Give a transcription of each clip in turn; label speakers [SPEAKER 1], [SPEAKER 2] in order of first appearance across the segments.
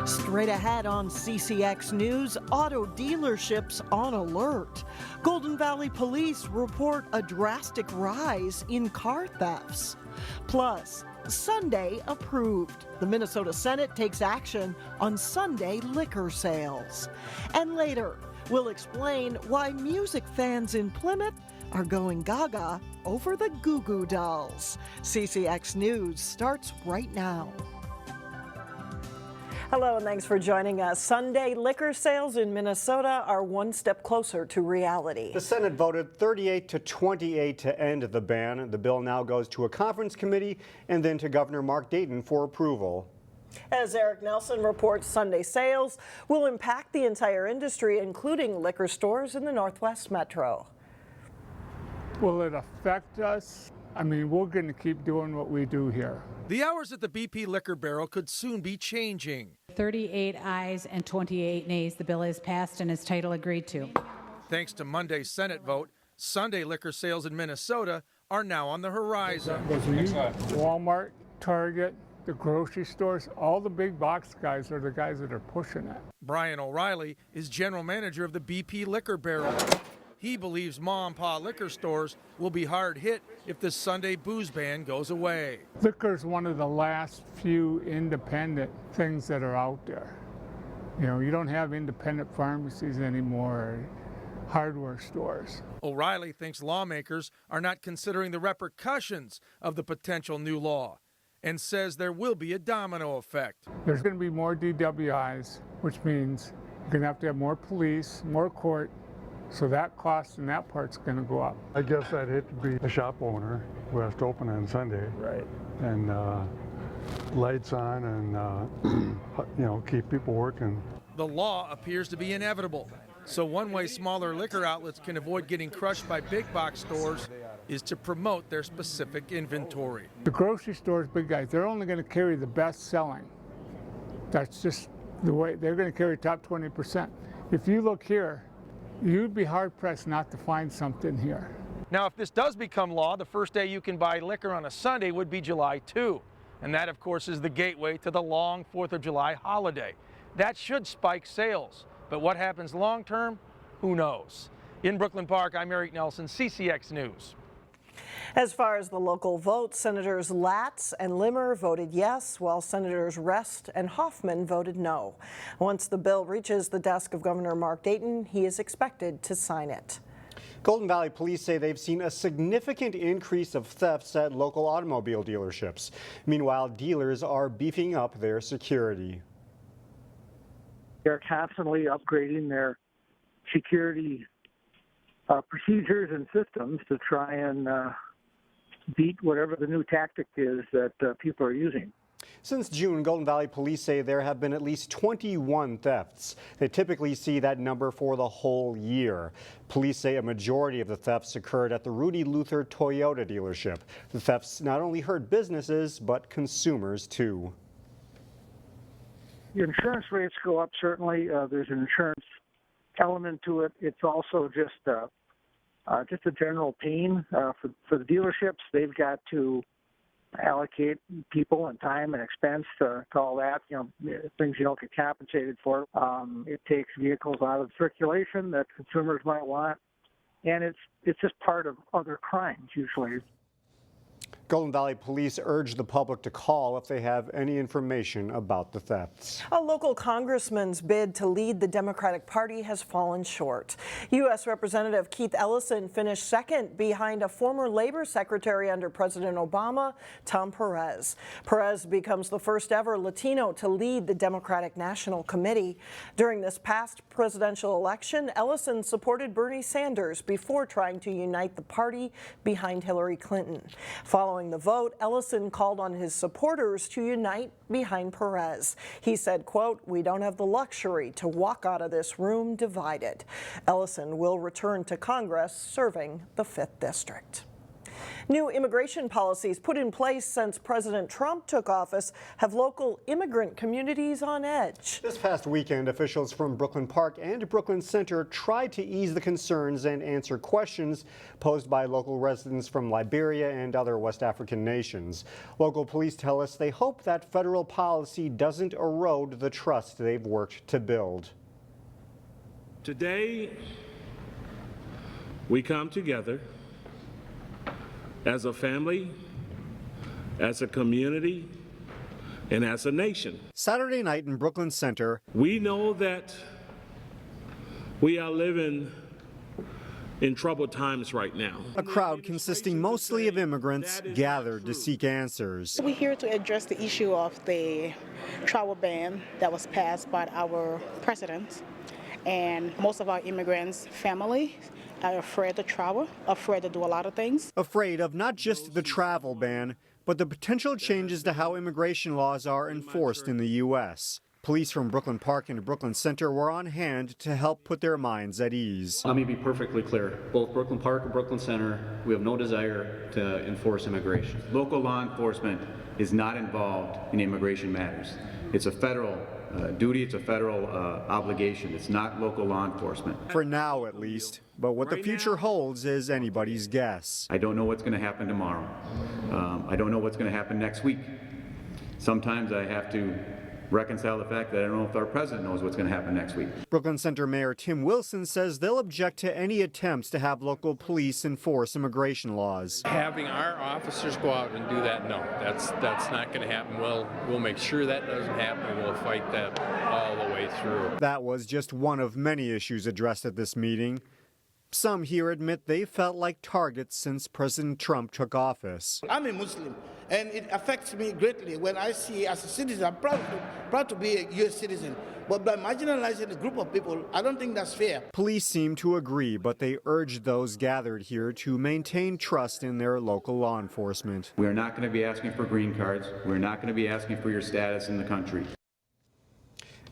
[SPEAKER 1] Straight ahead on CCX News, auto dealerships on alert. Golden Valley Police report a drastic rise in car thefts. Plus, Sunday approved. The Minnesota Senate takes action on Sunday liquor sales. And later, we'll explain why music fans in Plymouth are going gaga over the Goo Goo Dolls. CCX News starts right now. Hello and thanks for joining us. Sunday liquor sales in Minnesota are one step closer to reality.
[SPEAKER 2] The Senate voted 38 to 28 to end the ban. The bill now goes to a conference committee and then to Governor Mark Dayton for approval.
[SPEAKER 1] As Eric Nelson reports, Sunday sales will impact the entire industry, including liquor stores in the Northwest Metro.
[SPEAKER 3] Will it affect us? I mean, we're going to keep doing what we do here.
[SPEAKER 4] The hours at the BP Liquor Barrel could soon be changing.
[SPEAKER 5] 38 ayes and 28 nays. The bill is passed and its title agreed to.
[SPEAKER 4] Thanks to Monday's Senate vote, Sunday liquor sales in Minnesota are now on the horizon.
[SPEAKER 3] Walmart, Target, the grocery stores, all the big box guys are the guys that are pushing it.
[SPEAKER 4] Brian O'Reilly is general manager of the BP Liquor Barrel. He believes ma and pa liquor stores will be hard hit if the Sunday booze ban goes away.
[SPEAKER 3] Liquor is one of the last few independent things that are out there. You know, you don't have independent pharmacies anymore, hardware stores.
[SPEAKER 4] O'Reilly thinks lawmakers are not considering the repercussions of the potential new law and says there will be a domino effect.
[SPEAKER 3] There's going to be more DWIs, which means you're going to have more police, more court. So that cost and that part's going to go up.
[SPEAKER 6] I guess I'd hate to be a shop owner who has to open on Sunday.
[SPEAKER 3] Right.
[SPEAKER 6] And lights on and, keep people working.
[SPEAKER 4] The law appears to be inevitable. So one way smaller liquor outlets can avoid getting crushed by big box stores is to promote their specific inventory.
[SPEAKER 3] The grocery stores, big guys, they're only going to carry the best selling. That's just the way they're going to carry top 20%. If you look here, you'd be hard-pressed not to find something here.
[SPEAKER 4] Now, if this does become law, the first day you can buy liquor on a Sunday would be July 2. And that, of course, is the gateway to the long 4th of July holiday. That should spike sales. But what happens long-term? Who knows? In Brooklyn Park, I'm Eric Nelson, CCX News.
[SPEAKER 1] As far as the local vote, Senators Latz and Limmer voted yes, while Senators Rest and Hoffman voted no. Once the bill reaches the desk of Governor Mark Dayton, he is expected to sign it.
[SPEAKER 2] Golden Valley Police say they've seen a significant increase of thefts at local automobile dealerships. Meanwhile, dealers are beefing up their security.
[SPEAKER 7] They're constantly upgrading their security procedures and systems to try and beat whatever the new tactic is that people are using.
[SPEAKER 2] Since June, Golden Valley Police say there have been at least 21 thefts. They typically see that number for the whole year. Police say a majority of the thefts occurred at the Rudy Luther Toyota dealership. The thefts not only hurt businesses, but consumers too.
[SPEAKER 7] The insurance rates go up, certainly. There's an insurance element to it. It's also just a general pain for the dealerships. They've got to allocate people and time and expense to all that, things you don't get compensated for. It takes vehicles out of circulation that consumers might want, and it's just part of other crimes usually.
[SPEAKER 2] Golden Valley Police urge the public to call if they have any information about the thefts.
[SPEAKER 1] A local congressman's bid to lead the Democratic Party has fallen short. U.S. Representative Keith Ellison finished second behind a former labor secretary under President Obama, Tom Perez. Perez becomes the first ever Latino to lead the Democratic National Committee. During this past presidential election, Ellison supported Bernie Sanders before trying to unite the party behind Hillary Clinton. Following the vote, Ellison called on his supporters to unite behind Perez. He said, quote, "We don't have the luxury to walk out of this room divided." Ellison will return to Congress serving the 5th District. New immigration policies put in place since President Trump took office have local immigrant communities on edge.
[SPEAKER 2] This past weekend, officials from Brooklyn Park and Brooklyn Center tried to ease the concerns and answer questions posed by local residents from Liberia and other West African nations. Local police tell us they hope that federal policy doesn't erode the trust they've worked to build.
[SPEAKER 8] Today, we come together as a family, as a community, and as a nation.
[SPEAKER 2] Saturday night in Brooklyn Center,
[SPEAKER 8] we know that we are living in troubled times right now.
[SPEAKER 2] A crowd consisting mostly of immigrants gathered to seek answers.
[SPEAKER 9] We're here to address the issue of the travel ban that was passed by our president. And most of our immigrants' family are afraid to travel, afraid to do a lot of things.
[SPEAKER 2] Afraid of not just the travel ban, but the potential changes to how immigration laws are enforced in the U.S. Police from Brooklyn Park and Brooklyn Center were on hand to help put their minds at ease.
[SPEAKER 10] Let me be perfectly clear. Both Brooklyn Park and Brooklyn Center, we have no desire to enforce immigration. Local law enforcement is not involved in immigration matters. It's a federal duty, it's a federal obligation. It's not local law enforcement.
[SPEAKER 2] For now, at least. But what the future holds is anybody's guess.
[SPEAKER 10] I don't know what's going to happen tomorrow. I don't know what's going to happen next week. Sometimes I have to reconcile the fact that I don't know if our president knows what's going to happen next week.
[SPEAKER 2] Brooklyn Center Mayor Tim Wilson says they'll object to any attempts to have local police enforce immigration laws.
[SPEAKER 11] Having our officers go out and do that, no, that's not going to happen. We'll make sure that doesn't happen. We'll fight that all the way through.
[SPEAKER 2] That was just one of many issues addressed at this meeting. Some here admit they felt like targets since President Trump took office.
[SPEAKER 12] I'm a Muslim, and it affects me greatly when I see, as a citizen, I'm proud to be a U.S. citizen, but by marginalizing a group of people, I don't think that's fair.
[SPEAKER 2] Police seem to agree, but they urged those gathered here to maintain trust in their local law enforcement.
[SPEAKER 10] We're not going to be asking for green cards. We're not going to be asking for your status in the country.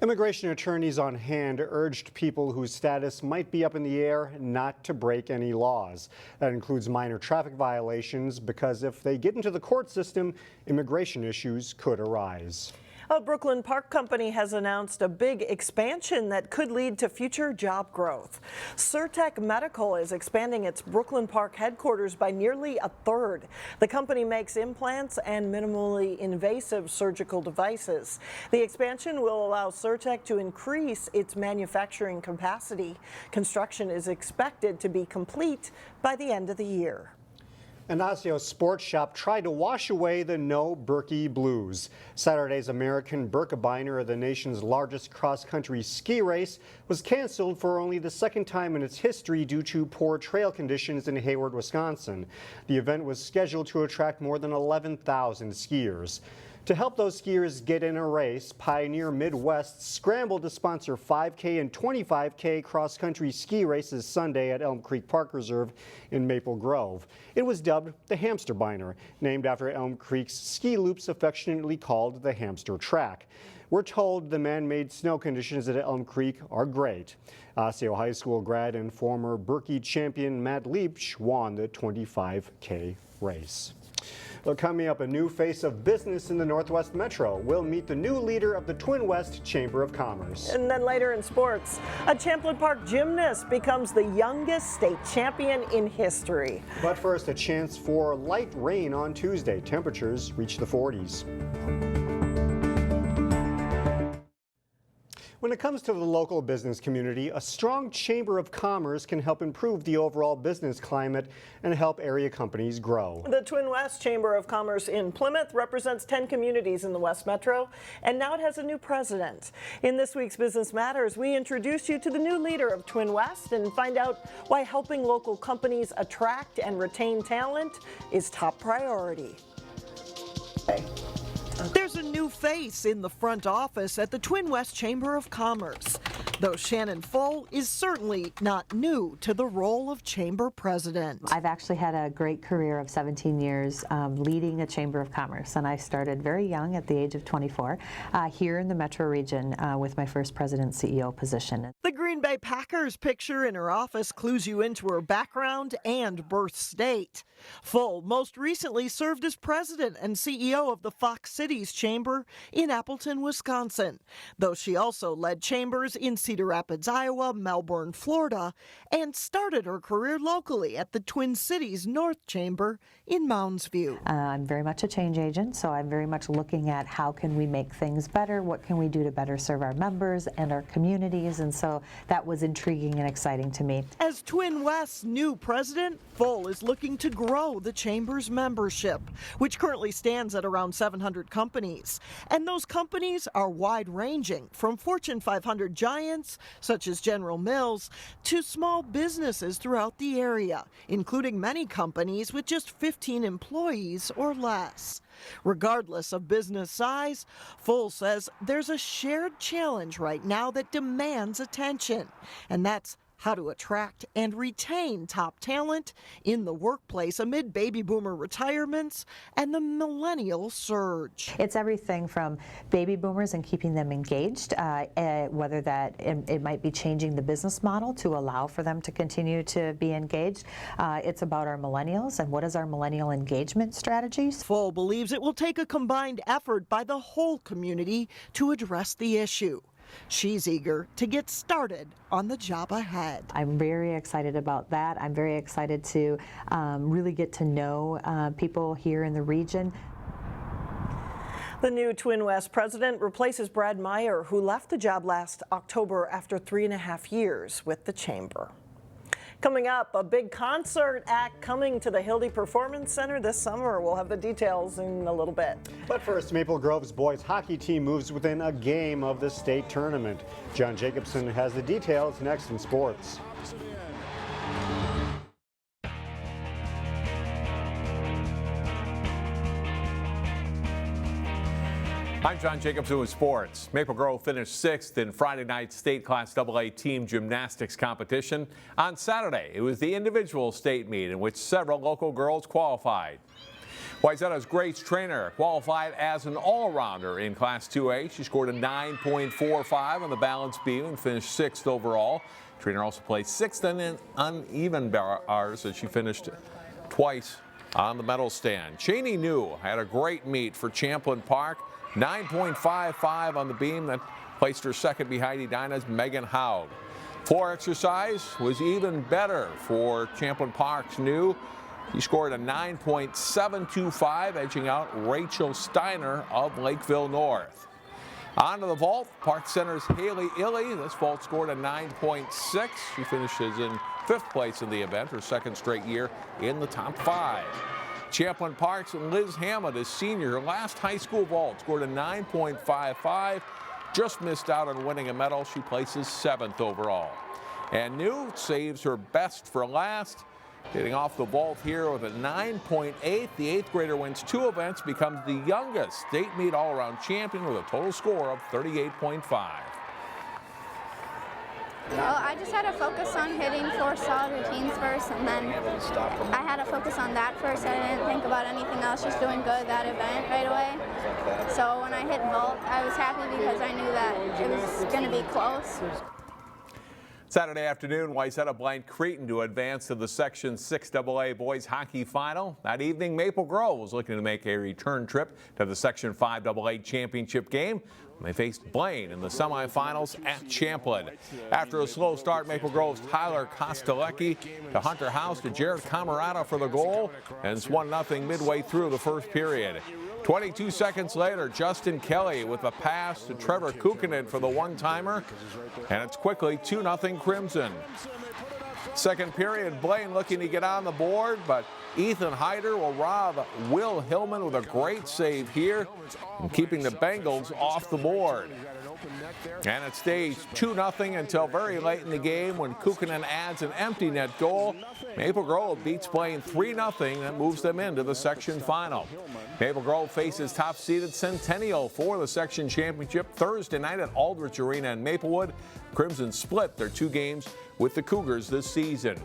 [SPEAKER 2] Immigration attorneys on hand urged people whose status might be up in the air not to break any laws. That includes minor traffic violations, because if they get into the court system, immigration issues could arise.
[SPEAKER 1] A Brooklyn Park company has announced a big expansion that could lead to future job growth. Cirtec Medical is expanding its Brooklyn Park headquarters by nearly a third. The company makes implants and minimally invasive surgical devices. The expansion will allow Cirtec to increase its manufacturing capacity. Construction is expected to be complete by the end of the year.
[SPEAKER 2] An Osseo sports shop tried to wash away the No Birkie blues. Saturday's American Hamsterbeiner, the nation's largest cross-country ski race, was canceled for only the second time in its history due to poor trail conditions in Hayward, Wisconsin. The event was scheduled to attract more than 11,000 skiers. To help those skiers get in a race, Pioneer Midwest scrambled to sponsor 5K and 25K cross-country ski races Sunday at Elm Creek Park Reserve in Maple Grove. It was dubbed the Hamsterbeiner, named after Elm Creek's ski loops affectionately called the Hamster Track. We're told the man-made snow conditions at Elm Creek are great. Osseo High School grad and former Birkie champion Matt Leach won the 25K race. Well, coming up, a new face of business in the Northwest Metro. We'll meet the new leader of the TwinWest Chamber of Commerce.
[SPEAKER 1] And then later in sports, a Champlain Park gymnast becomes the youngest state champion in history.
[SPEAKER 2] But first, a chance for light rain on Tuesday. Temperatures reach the 40s. When it comes to the local business community, a strong Chamber of Commerce can help improve the overall business climate and help area companies grow.
[SPEAKER 1] The TwinWest Chamber of Commerce in Plymouth represents 10 communities in the West Metro, and now it has a new president. In this week's Business Matters, we introduce you to the new leader of TwinWest and find out why helping local companies attract and retain talent is top priority.
[SPEAKER 13] There's a new face in the front office at the TwinWest Chamber of Commerce.
[SPEAKER 1] though Shannon Full is certainly not new to the role of chamber president.
[SPEAKER 13] I've actually had a great career of 17 years leading a chamber of commerce, and I started very young at the age of 24 here in the metro region with my first president CEO position.
[SPEAKER 1] The Green Bay Packers picture in her office clues you into her background and birth state. Full most recently served as president and CEO of the Fox Cities Chamber in Appleton, Wisconsin, though she also led chambers in Cedar Rapids, Iowa, Melbourne, Florida, and started her career locally at the Twin Cities North Chamber in Mounds View.
[SPEAKER 13] I'm very much a change agent, so I'm very much looking at how can we make things better, what can we do to better serve our members and our communities, and so that was intriguing and exciting to me.
[SPEAKER 1] As TwinWest's new president, Full is looking to grow the chamber's membership, which currently stands at around 700 companies. And those companies are wide-ranging, from Fortune 500 giants such as General Mills to small businesses throughout the area, including many companies with just 15 employees or less. Regardless of business size, Full says there's a shared challenge right now that demands attention, and that's how to attract and retain top talent in the workplace amid baby boomer retirements and the millennial surge.
[SPEAKER 13] It's everything from baby boomers and keeping them engaged, whether that it might be changing the business model to allow for them to continue to be engaged. It's about our millennials and what is our millennial engagement strategies.
[SPEAKER 1] Full believes it will take a combined effort by the whole community to address the issue. She's eager to get started on the job ahead.
[SPEAKER 13] I'm very excited about that. I'm very excited to really get to know people here in the region.
[SPEAKER 1] The new TwinWest president replaces Brad Meyer, who left the job last October after 3.5 years with the chamber. Coming up, a big concert act coming to the Hilde Performance Center this summer. We'll have the details in a little bit.
[SPEAKER 2] But first, Maple Grove's boys hockey team moves within a game of the state tournament. John Jacobson has the details next in sports.
[SPEAKER 14] I'm John Jacobson with sports. Maple Grove finished 6th in Friday night's state class AA team gymnastics competition. On Saturday, it was the individual state meet in which several local girls qualified. Wayzata's Grace Trainer qualified as an all-arounder in Class 2A. She scored a 9.45 on the balance beam and finished 6th overall. Trainer also placed 6th in uneven bars as she finished twice on the medal stand. Cheney New had a great meet for Champlin Park. 9.55 on the beam, that placed her second behind Edina's Megan Howd. Floor exercise was even better for Champlin Park's New. He scored a 9.725, edging out Rachel Steiner of Lakeville North. On to the vault, Park Center's Haley Illy. This vault scored a 9.6. She finishes in 5th place in the event, her second straight year in the top 5. Champlin Park's Liz Hammond is senior. Her last high school vault scored a 9.55. Just missed out on winning a medal. She places 7th overall. And New saves her best for last. Getting off the vault here with a 9.8. The 8th grader wins 2 events, becomes the youngest state meet all-around champion with a total score of 38.5.
[SPEAKER 15] Well, I just had to focus on hitting 4 solid routines first, and then I had to focus on that first. I didn't think about anything else, just doing good that event right away. So when I hit vault, I was happy because I knew that it was going to be close.
[SPEAKER 14] Saturday afternoon, Wayzata blanked Cretin to advance to the Section 6AA boys hockey final. That evening, Maple Grove was looking to make a return trip to the Section 5AA championship game. They faced Blaine in the semifinals at Champlin. After a slow start, Maple Grove's Tyler Kostelecki to Hunter House to Jared Camarada for the goal, and it's 1-0 midway through the first period. 22 seconds later, Justin Kelly with a pass to Trevor Kukkonen for the one-timer, and it's quickly 2-0 Crimson. Second period, Blaine looking to get on the board, but Ethan Hyder will rob Will Hillman with a great save here and keeping the Bengals off the board. And it stays 2-0 until very late in the game when Kukkonen adds an empty net goal. Maple Grove beats Blaine 3-0. That moves them into the section final. Maple Grove faces top-seeded Centennial for the section championship Thursday night at Aldrich Arena in Maplewood. Crimson split their 2 games with the Cougars this season.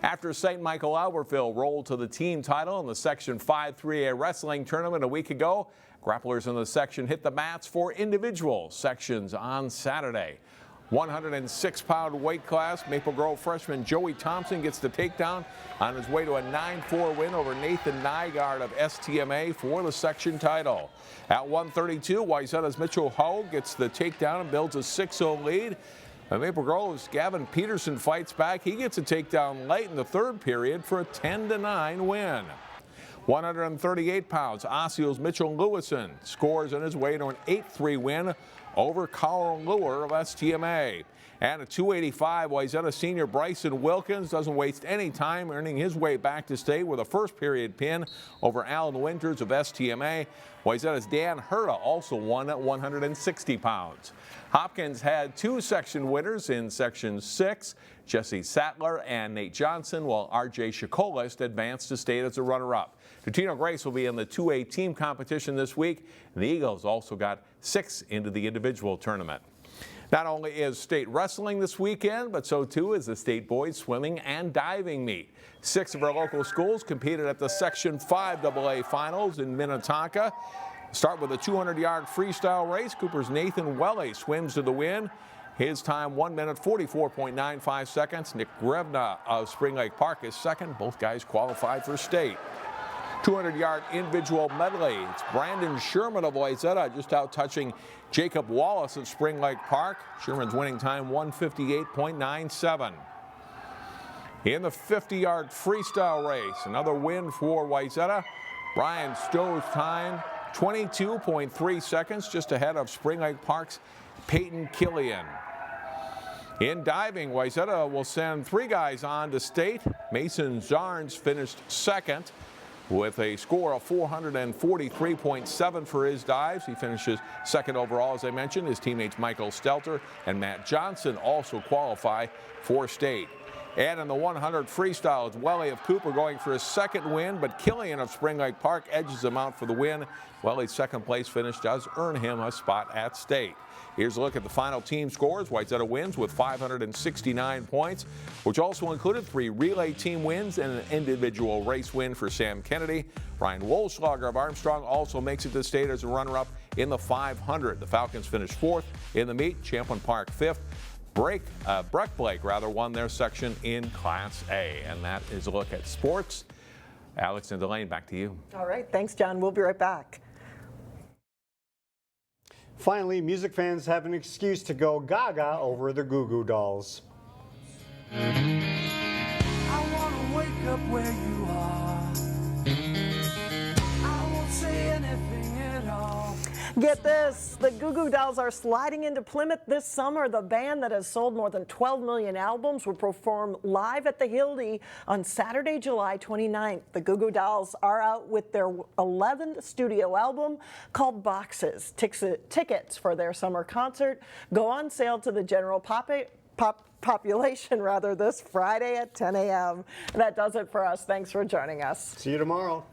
[SPEAKER 14] After St. Michael Albertville rolled to the team title in the Section 5 3A wrestling tournament a week ago, grapplers in the section hit the mats for individual sections on Saturday. 106-pound weight class, Maple Grove freshman Joey Thompson gets the takedown on his way to a 9-4 win over Nathan Nygaard of STMA for the section title. At 132, Wayzata's Mitchell Hull gets the takedown and builds a 6-0 lead. Maple Grove's Gavin Peterson fights back. He gets a takedown late in the 3rd period for a 10-9 win. 138 pounds, Osseo's Mitchell Lewison scores on his way to an 8-3 win over Carl Lure of STMA. And at 285, Wayzata senior Bryson Wilkins doesn't waste any time, earning his way back to state with a 1st period pin over Alan Winters of STMA. Wayzata's Dan Herta also won at 160 pounds. Hopkins had 2 section winners in Section 6, Jesse Sattler and Nate Johnson, while R.J. Shikolist advanced to state as a runner-up. Totino Grace will be in the 2A team competition this week. And the Eagles also got 6 into the individual tournament. Not only is state wrestling this weekend, but so too is the state boys swimming and diving meet. 6 of our local schools competed at the Section 5 AA finals in Minnetonka. Start with a 200-yard freestyle race. Cooper's Nathan Welly swims to the win. His time 1 minute 44.95 seconds. Nick Grevna of Spring Lake Park is second. Both guys qualified for state. 200-yard individual medley. It's Brandon Sherman of Wayzata just out touching Jacob Wallace of Spring Lake Park. Sherman's winning time 158.97. In the 50-yard freestyle race, another win for Wayzata. Brian Stowe's time 22.3 seconds, just ahead of Spring Lake Park's Peyton Killian. In diving, Wayzata will send 3 guys on to state. Mason Zarnes finished second with a score of 443.7 for his dives. He finishes second overall, as I mentioned. His teammates Michael Stelter and Matt Johnson also qualify for state. And in the 100 freestyle, it's Welly of Cooper going for his 2nd win, but Killian of Spring Lake Park edges him out for the win. Welly's 2nd place finish does earn him a spot at state. Here's a look at the final team scores. Wayzata wins with 569 points, which also included 3 relay team wins and an individual race win for Sam Kennedy. Ryan Wolschlager of Armstrong also makes it to state as a runner-up in the 500. The Falcons finished 4th in the meet. Champlin Park 5th. Breck Blake won their section in Class A. And that is a look at sports. Alex and Elaine, back to you.
[SPEAKER 1] All right, thanks, John. We'll be right back.
[SPEAKER 2] Finally, music fans have an excuse to go gaga over the Goo Goo Dolls.
[SPEAKER 16] I wanna wake up where you are. I won't say anything at all.
[SPEAKER 1] Get this, the Goo Goo Dolls are sliding into Plymouth this summer. The band that has sold more than 12 million albums will perform live at the Hilde on Saturday, July 29th. The Goo Goo Dolls are out with their 11th studio album called Boxes. Tickets for their summer concert go on sale to the general population this Friday at 10 a.m. That does it for us. Thanks for joining us.
[SPEAKER 2] See you tomorrow.